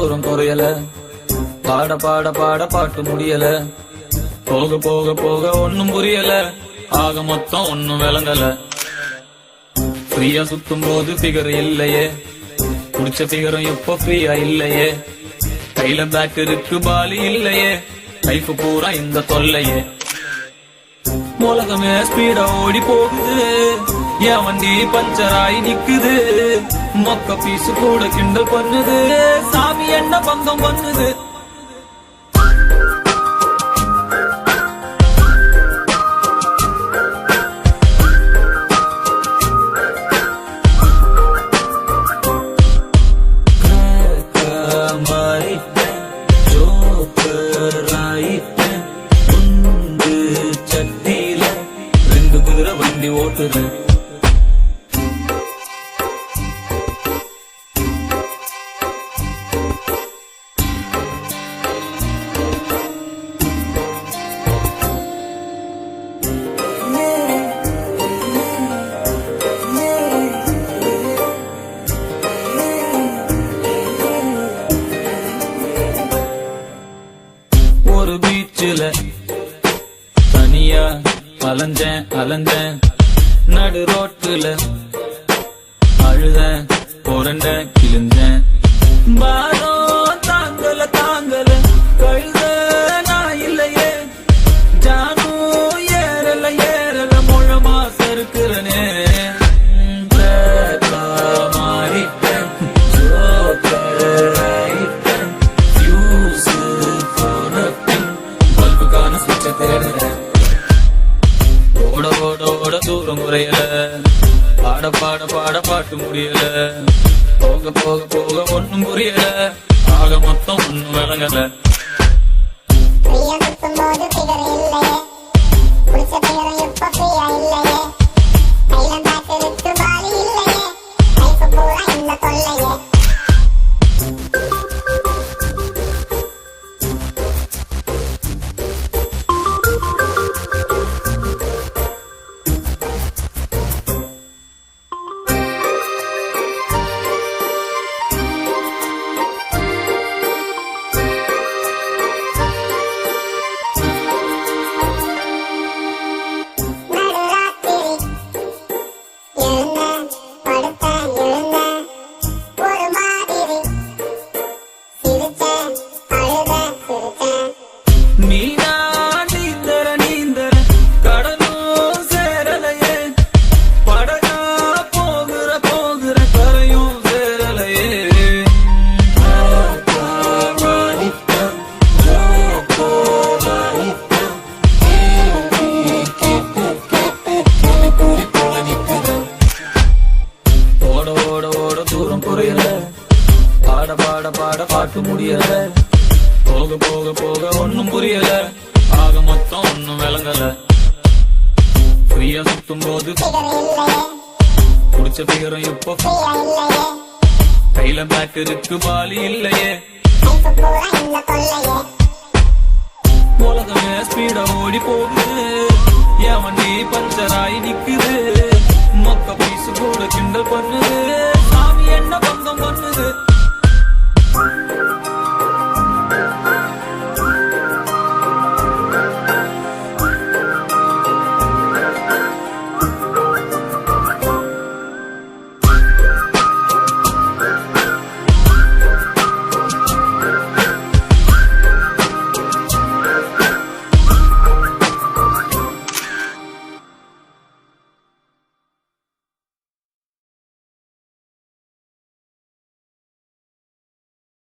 தூரம் குறையல, பாட பாட பாட பாட்டு முடியல, போக போக போக ஒன்னும் புரியல, ஆக மொத்தம் ஒன்னும் விளங்கல. ஃப்ரீயா சுத்தும் போது பிகர் இல்லையே, குடிச்ச பிகரும் எப்போ ஃப்ரீயா இல்லையே, கையில பேக் இருக்கு பாலி இல்லையே, லைஃப் பூரா இந்த தொல்லையே. உலகமே ஸ்பீடா ஓடி போகுது, என் வண்டி பஞ்சர் ஆகி நிக்குது, மொக்க பீசு கூட கிண்டல் பண்ணுது, சாமி என்ன பங்கம் பண்ணுது. வண்டி ஓட்டுது ஒரு பீச்சில தனியா அலைஞ்சேன் அலைஞ்சேன், நடு ரோட்டுல அழுதேன் புரண்டேன் கிழிஞ்சேன், பாரம் தாங்கல தாங்கல கழுத நான் இல்லையே, ஜானும் ஏறல ஏறல முழமா சறுக்குறனே, மாறிட்டேன் பல்புக்கான சுவிட்ச தேடுறேன், ஓட ஓட ஓட தூரம் குறையல, பாட பாட பாட பாட்டு முடியல, போக போக போக ஒன்னும் புரியல, ஆக மொத்தம் ஒன்னும் விளங்கல. பாட பாட பாட பாட்டு முடியல, போக போக போக ஒன்னும் புரியல, ஆக மொத்தம் ஒன்னும் விளங்கல. ஃப்ரீயா சுத்தும் போது குடிச்ச பிகரும் எப்போ கையில பேக் இருக்கு பாலி இல்லையே, உலகமே ஸ்பீடா ஓடி போகுது, என் வண்டி பஞ்சர் ஆகி நிக்குது, மொக்க பீசு கூட கிண்டல் பண்ணுது, சாமி என்ன பங்கம் பண்ணுது.